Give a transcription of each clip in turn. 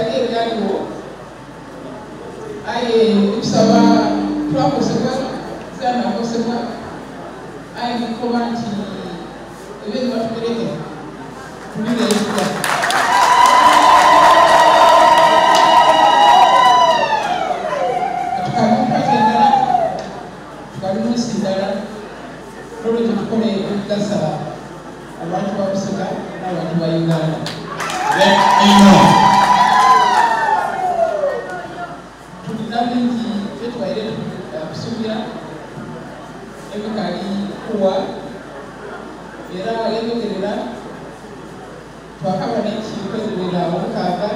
ebyali ebyaliwo aye tusaba twakosebwa zanakosebwa aye nikoba nti ebyo batugereke tulireeta tukamukwatendala tukalumusindala lolo tetukole ekugasa abantu ba Busoga n'abantu ba Uganda. Tulina bingi byetwaire kusuubira ebikali kuwa era yenyogerera twakaba n'ekikwezerera omukaaga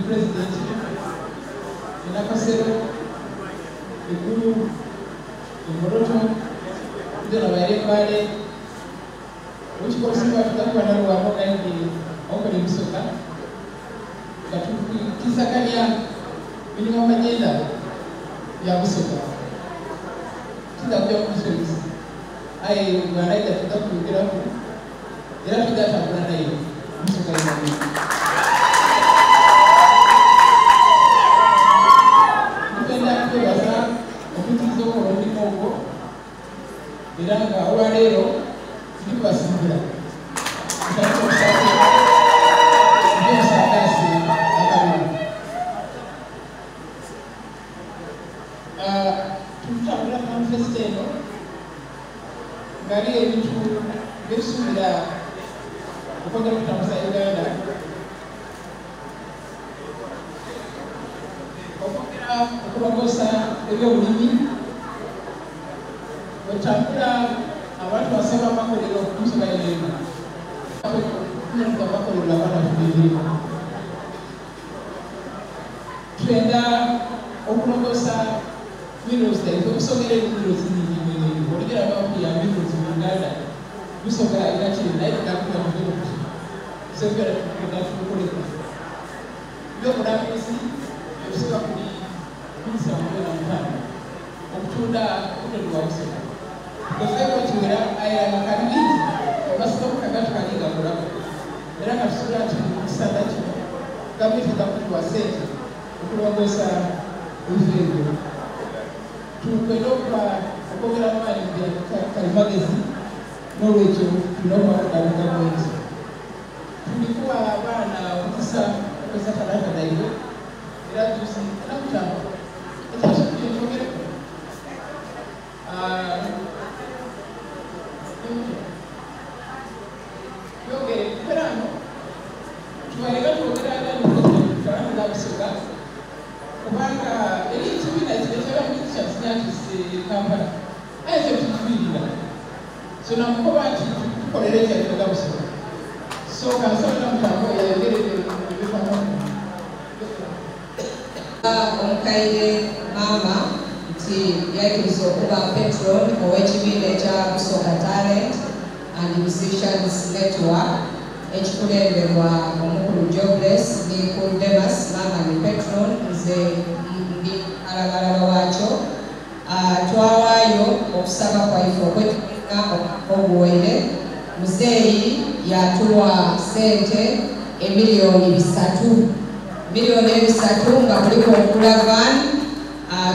pulezidenti enakasero eggulu emboloto byona baire mbale ukikosinga tutakuba nalwamu naye okola Busoga nga tukisakanya birimu amagenda bya Busoga tuzakuja kumusomesa aye mwanaija tuzakulugiraku era tuzatambula naye Busoga inamu tugenda kwebaza okutiza okola omulimu ogwo era nga olwaleero tukubasimbira tutambula manifesto eno ngali ebintu byetusuubira okwagala okutambuza Uganda okwogera okulongoosa ebyobulimi otambula abantu basaba amakolero Busoga yenna amakolero abaana tubirimo twenda okulongoosa minerals zaife okusogera minerals nyingi olugera bakuya minerals mu Uganda Busoga era kiri naye tugakuya mudevelop kusogera tukoleka byobulamuzi ebisoba kuli minisa mutwena mutano okutunda obululu bwa Busoga kufeko kiwera ayiranga kalibingi basoko kagatu kaligagulako era nga tusobola nti mukisaala kino gavumenti ezakutuwa ssente okulongoosa ebifo tukwenda okwogera amaanyi mu kalimagezi n'olwekyo tulina okwakugamu gavumenti tulikuwa abaana omukisa okwesa talanta naibwe era tusi nakutamba ekyasokire kyogereko yogere kuperano tuwalega tuwogeranga talanta za Busoga kubanga eri ekibiina kirekera mukisha kinyatise Kampala aye kye tukibirira so namukoba nti tukolera ekyatuga Busoga so kansala mutambo yayogerere ebifaananyi omukaire maama nti yakkiriza okuba patron ow'ekibiina ekya Busoga Talent and Musicians Network ekikulemberwa omukulu Jobless ni Demas maama ni patron nze ndi alabalaba waakyo twawaayo okusaba kwaife okwetukiza obuwere muzeeyi yatuwa ssente emiliyoni 3 nga kuliko okula van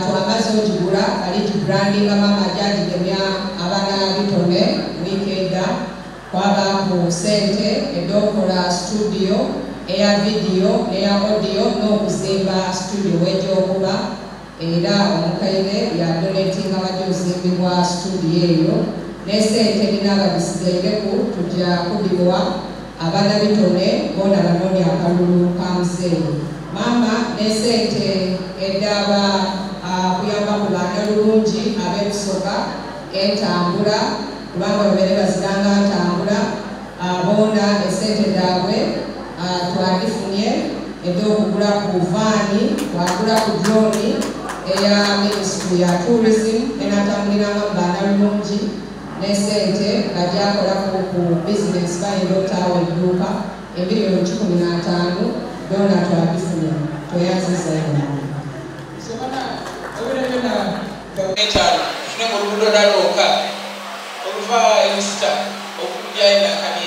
twamaze ogigula ali gibrandinga maama ajagigemya abaana bitone wiikeeda kwabaku ssente ed'okola studio eya video neya audio n'okuzimba studio wegyokuba era omukaire yadonatinga bajja ozimbibwa studio eyo n'essente binaaba bisigaireku tujja kubiwa abaana bitone boona banoonya akalulu ka muzeeyi maama n'essente eddaaba kuyamba ku baana lulungi ab'e Busoga entambula kubanga babeere baziranga ntambula boona essente zaabwe twadifunye ed'okugula ku vaani twagula ku drone eya Ministry ya Tourism enatambuliranga mu baana lulungi n'essente nga gyakolako ku business bayinza otaawa edduuka emiliyoni 15 doona twadifunye tweyanziza yonna tufune mu luguudo nalooka oluva emisita okujja enakani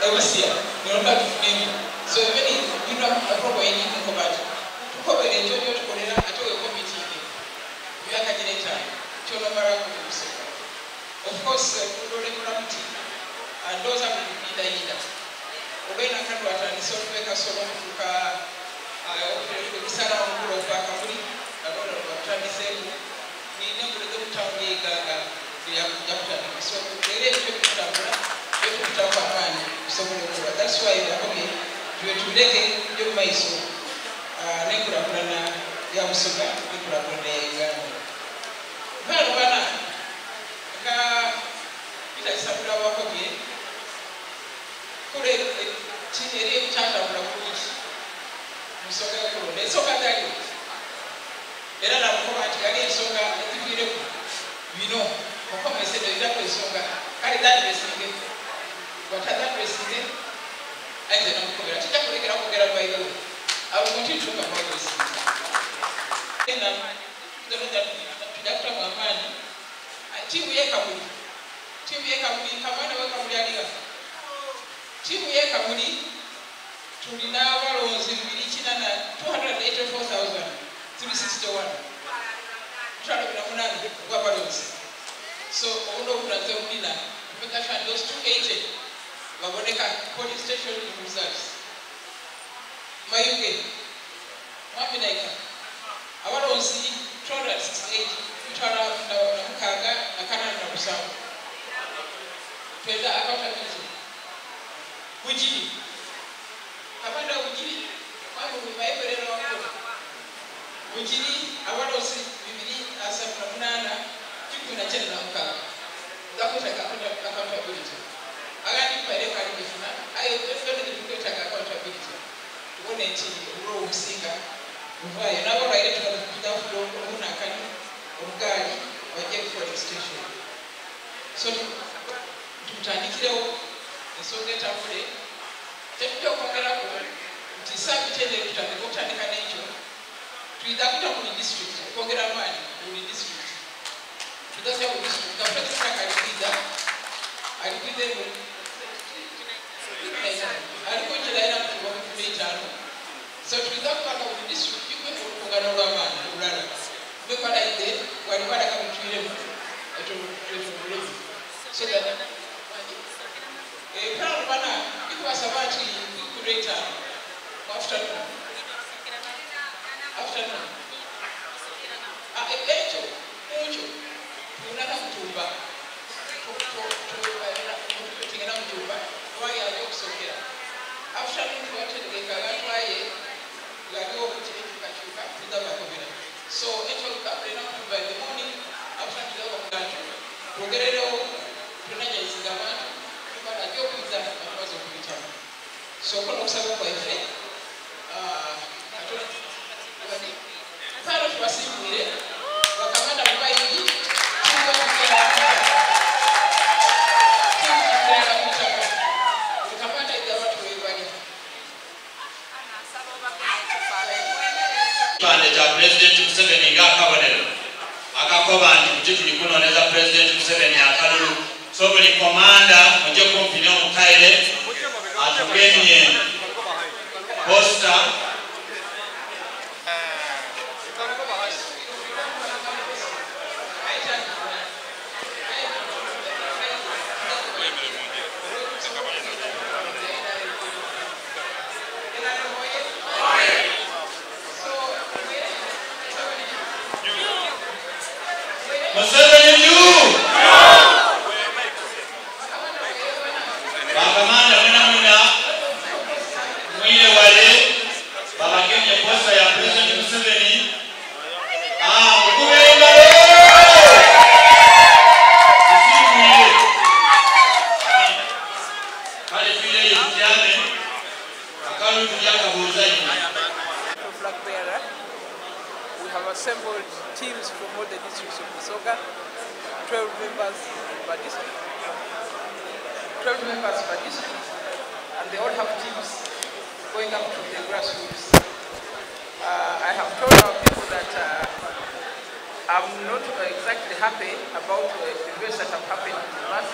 ebisya Nolomba tufunemu. So even if you know a proper any combat, to cover the job to Korea, I told a committee. You are a generator, Cholomara. Of course, and those are the leader. Obey na kandu ataniso tuweka solo kuka bisara mkuru kwa kamuri adola watanisebu ni nembo lezo kutambi gaga ya kujaputani so lele tuwe kutambula yetu kutamba mani kusabule kwa that's why the home tuwe tuleke ndio maiso nembo la kulana ya musuga nembo la kulana ya igano vano bana ka ita sabula wako bie kule chini mchanga mnakuji msoga kule soka dali era na mkoma atigali soga ikipire bino mkoma isedo idapo soga kali dali besinge watadha besinge aize na mkoma tija kulegera kugera bailo au continue to come back ina ndio tudakta mwamani timu yeka muli kamana weka muli aliga timu yeka muli tulina balonzi bilichina na 284,361 trying to munani kwa balonzi so ono kuranze mulina kupeka fan those 280 baboneka police station results mayuge mabinaika abalonzi 268 tutara na mukaga na kanana na busamu twenda accountability Ujiri. Abanda ujiri. Mambo mbaibere na wako. Ujiri abadosi bibiri asabra munana kitu na chena mka. Zakuta accountability. Agani pale kali kifuna. Ayo twende tukutaka accountability. Tuone chini uro usinga. Mvaye nabo baile tukakuta flow kuna kani ugali waje for station. So tutandikireo Songe tafule tetuja kwongera ko ntisabi tende tutandika n'ekyo tuidakuta ku district kwongera mani ku district tudasya ku district kapita tukakalipida alipide mu aliko njira kutuwa kumeitano so tuidakuta ku district ikwe kwongera lwamani ulala bekwala ide walikwala kamutwire mu eto so that Crown Bana, it was about the curator afternoon. Echo, unana mtumba. Tingana mtumba, why are you so here? Afternoon, what did they call it? Why you are going to Kachuka to the Bakovina? So, Echo got enough by the morning after the Bakovina. Rogerero, Tunaja is the man. So kwa sababu kwa ife pale tuwasimire wakamanda mbaiji wakamanda ida watu webali pande cha President Museveni ngakabonero akakoba ndi kutuli kunoneza President Museveni akalulu so buli komanda muje kumpina mukaire atugenye posta Museveni juu Bakamanda muna mwile wale babakenye posta ya President Museveni mkubemba mwile kale file yutiane akalu tujaka buzaji. We have assembled teams from all the districts of Busoga, 12 members per district. 12 members per district, and they all have teams going up to the grassroots. I have told our people that I'm not exactly happy about the events that have happened in the past,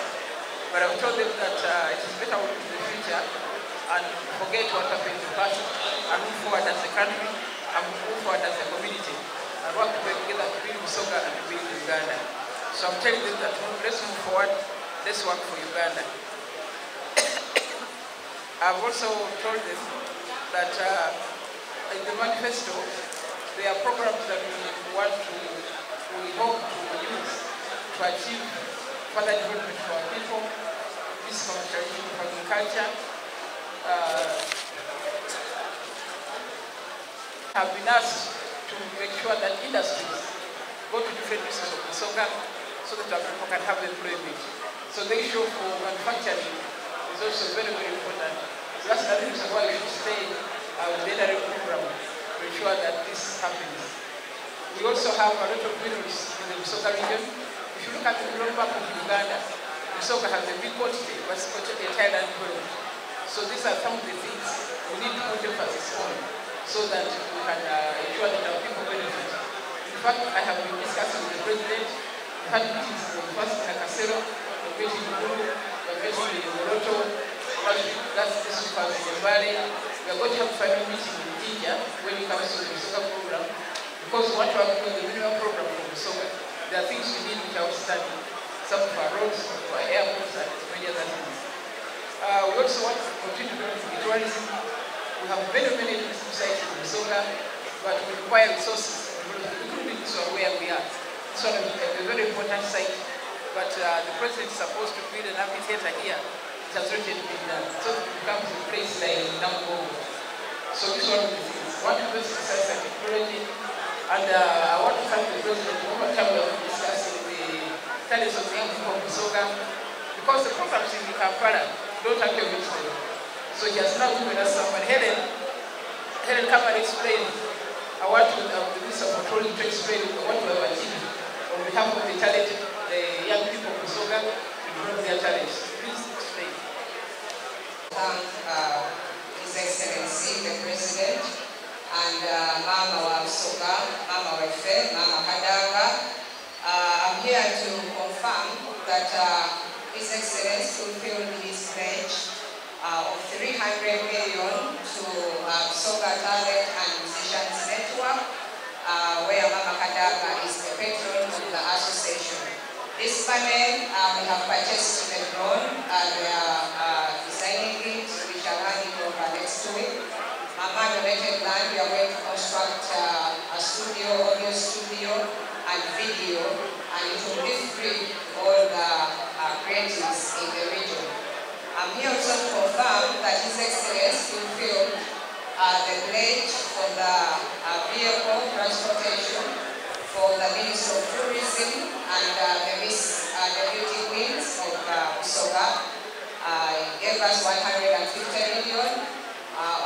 but I've told them that it is better to the future and forget what happened in the past and move forward as a country and move forward as a community and work together to build Busoga and to build Uganda. So I'm telling them that let's move forward, let's work for Uganda. I've also told them that in the manifesto, there are programs that we hope to use to achieve further development for our people, this commercialization of agriculture, have been asked to make sure that industries go to different uses of Busoga so that our people can have employment. So the issue for manufacturing is also very, very important. So that's another reason why we should stay with the NRA program to ensure that this happens. We also have a lot of minerals in the Busoga region. If you look at the global map of Uganda, Busoga has a big quantity, but it's the entire land development. So these are some of the things we need to put emphasis on so that we can ensure that our people benefit. In fact, I have been discussing with the president. We had meetings first in Nakasero, we met in Gulu, we met in Moroto, last this week was in Valley. We are going to have a final meeting in India when it comes to the Busoga program, because we want to have the minimum program for Busoga. There are things we need which are outstanding. Some of our roads, some of our airports, and many other things. We also want to continue to do tourism. We have many tourism sites in Busoga, but we require resources, including this one where we are. It's one of a very important site, but the president is supposed to build an amphitheater here. It has already been done. So it becomes a place like Namgo. So this is one of the things. I want to invest in science and technology, and I want to thank the president over time we have been discussing the talents of the young people of Busoga, because the programs in Kampala don't actually reach them. So he has now given us someone. Helen, come and explain. I want to do some controlling to explain what we have achieved on behalf of the talented, the young people of Busoga to develop their talents. Please explain. Thank His Excellency, the President, and Mama wa Busoga, Mama Wefe, Mama Kadaga. I'm here to confirm that His Excellency fulfilled his pledge of 300 million to Busoga Talent and Musicians Network, where Mama Kadaga is the patron of the association. This panel, we have purchased the drone, they are designing it, we shall hand it over next week. Mama donated land, we are going to construct a studio, audio studio, and video, and it will be free to all the creatives in the region. I'm here also to confirm that His Excellency fulfilled the pledge for the vehicle transportation for the Ministry of Tourism and the Beauty Queens of Busoga. He gave us 150 million.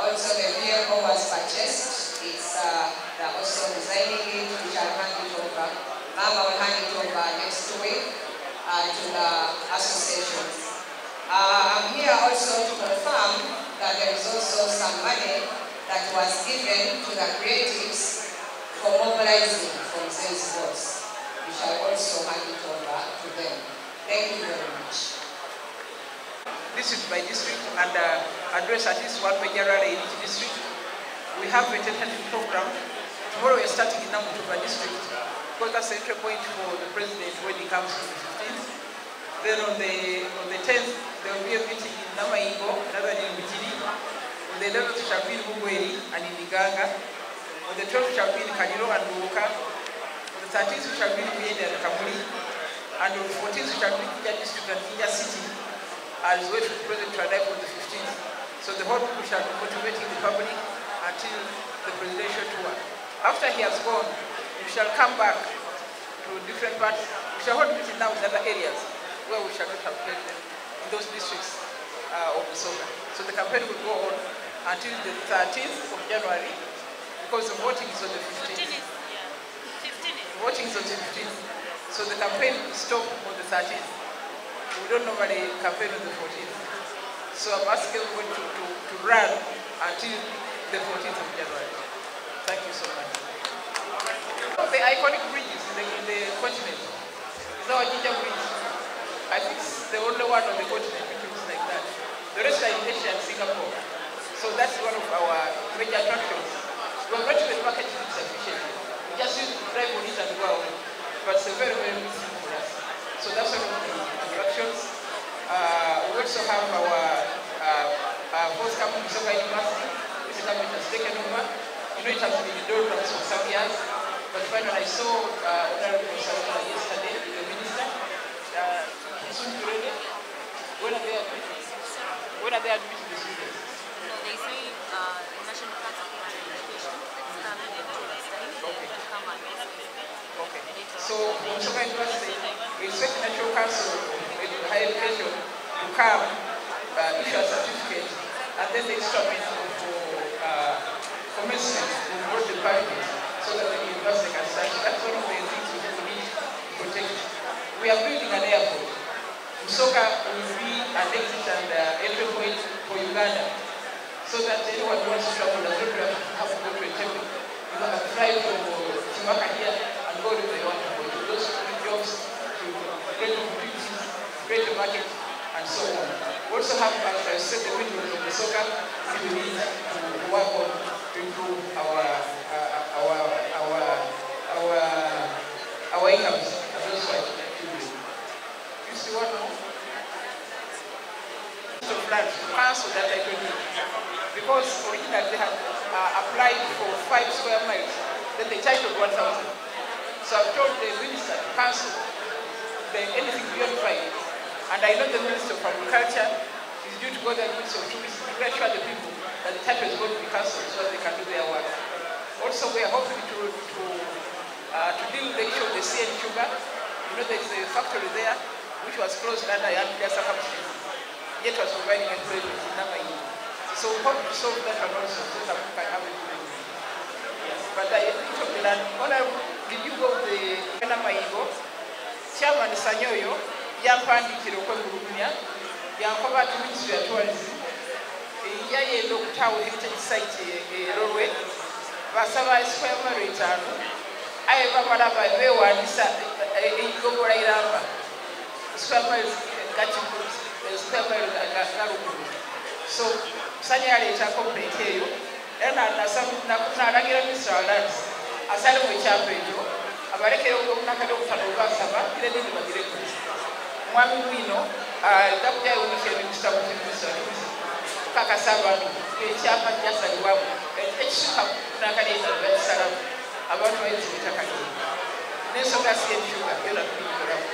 Also the vehicle was purchased. It's also designing it, we shall hand it over. Mama will hand it over next week to the associations. I'm here also to confirm that there is also some money that was given to the creatives for mobilizing from sales boards. We shall also hand it over to them. Thank you very much. District by district and address at least one major area in each district. We have a tentative program. Tomorrow we are starting in Namutuba district because that's the entry point for the president when he comes on the 15th. Then on the 10th there will be a meeting in Namaingo, another in Bijiri. On the 11th we shall be in Mugweri and in Iganga. On the 12th we shall be in Kaniro and Luoka. On the 13th we shall be in Muyende and Kamuli. And on the 14th we shall be in Kija district and Kija city. As we wait for the president to arrive on the 15th. So the whole people shall be motivating the public until the presidential tour. After he has gone, we shall come back to different parts. We shall hold meetings now in other areas where we shall not have played them, in those districts of Busoga. So the campaign will go on until the 13th of January, because the voting is on the 15th. Voting is on the 15th. So the campaign will stop on the 13th. We don't normally campaign on the 14th. So I'm asking everyone to run until the 14th of January. Thank you so much. The iconic bridges in the continent is our Jinja Bridge. I think it's the only one on the continent which looks like that. The rest are in Asia and Singapore. major attractions. We are not even marketing it sufficiently. We just use to drive on it and go away. But it's a very, very good thing for us. So that's one of the attractions. We also have our forthcoming Soka University, which the government has taken over. You know, it has been in doldrums for some years, but finally I saw Honorable Saruna yesterday, the minister. Soon to ready. When are they admitting the students? No, they say National Council for Education is coming in 2 days' time. Okay. They're going to come and Okay. So, from Soka University, we expect the National Council for Higher Education to come, issue a certificate, and then the instrument for commencement will go to Parliament so that the university can start. That's one of the things we need to protect. We are building an airport. Soka will be an exit and entry point for Uganda, so that anyone who wants to travel does not have to go to a temple. You can fly from Chimaka here and go to the want to go to those jobs, to great opportunities, great market, and so on. We also have, as I said, the windows of the Soka, which we need to work on to improve our incomes and those like children. You see what now? So plans to cancel that I told you. Because originally they had applied for 5 square miles, then they titled 1,000. So I've told the minister to cancel anything beyond 5. And I know the Minister of Agriculture is due to go to the Minister of Tourism to reassure the people that the title is going to be cancelled so that they can do their work. Also, we are hoping to deal with the issue of the CN sugar. You know, there's a factory there which was closed under unclear circumstances, yet was providing employment in Namaigo. So we hope to solve that one also so that we can have it. Yes. But I think of the land. Did you go to the Namaigo? Chairman Sanyoyo, yampandikira okwemulugunya yankoba ati Ministry of Tourism yayenda okutawo heritage site erolwe basaba square mile 5 aye bamala bewandiisa eigogola iramba square mile square mile galukulu. So Sanya yaleeta complaint eyo era nalagira Minister of Lands asale mu ekyapa ekyo abalekere okunakadde okutano basaba era nindi bagireko mwami wino dakujayo wikend kusaba kumisatu kakasa abantu ekyapa kyasalibwamu ekisuka kunakaleeta bakisalamu abantu bayinza obutakalira n'ensonga si enkyuka yona tubikolamu.